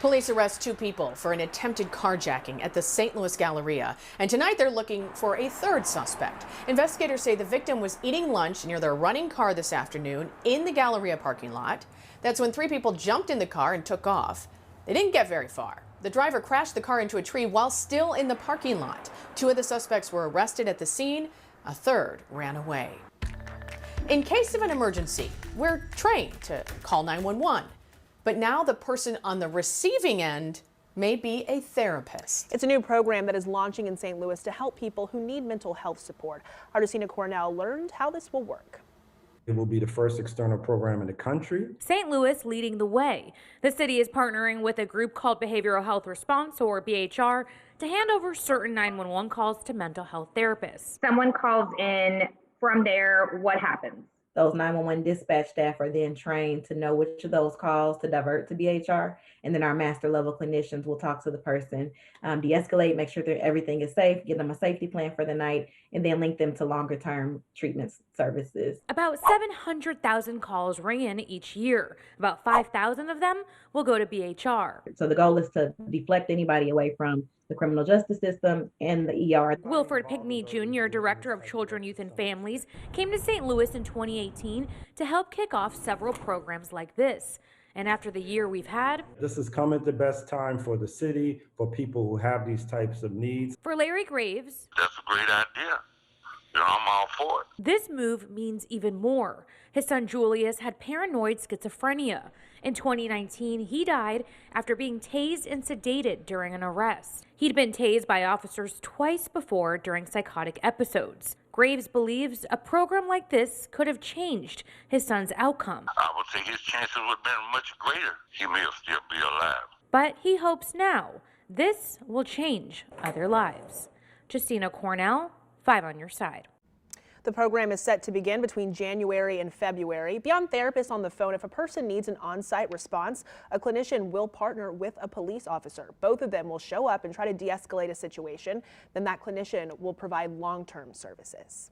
Police arrest 2 people for an attempted carjacking at the St. Louis Galleria. And tonight they're looking for a 3rd suspect. Investigators say the victim was eating lunch near their running car this afternoon in the Galleria parking lot. That's when 3 people jumped in the car and took off. They didn't get very far. The driver crashed the car into a tree while still in the parking lot. 2 of the suspects were arrested at the scene. A 3rd ran away. In case of an emergency, we're trained to call 911. But now the person on the receiving end may be a therapist. It's a new program that is launching in St. Louis to help people who need mental health support. Our Cornell learned how this will work. It will be the first external program in the country. St. Louis leading the way. The city is partnering with a group called Behavioral Health Response, or BHR, to hand over certain 911 calls to mental health therapists. Someone calls in, from there, what happens? Those 911 dispatch staff are then trained to know which of those calls to divert to BHR. And then our master level clinicians will talk to the person, de-escalate, make sure that everything is safe, give them a safety plan for the night, and then link them to longer term treatment services. About 700,000 calls ring in each year. About 5,000 of them will go to BHR. So the goal is to deflect anybody away from the criminal justice system and the ER. Wilford Pinkney Jr., Director of Children, Youth, and Families, came to St. Louis in 2018 to help kick off several programs like this. And after the year we've had, This is come at the best time for the city, for people who have these types of needs. for Larry Graves, That's a great idea. I'm all for it. this move means even more. His son Julius had paranoid schizophrenia. In 2019, he died after being tased and sedated during an arrest. He'd been tased by officers twice before during psychotic episodes. Graves believes a program like this could have changed his son's outcome. I would say his chances would have been much greater. He may still be alive. But he hopes now this will change other lives. Cornell, 5 on your side. The program is set to begin between January and February. Beyond therapists on the phone, if a person needs an on-site response, a clinician will partner with a police officer. Both of them will show up and try to de-escalate a situation. Then that clinician will provide long-term services.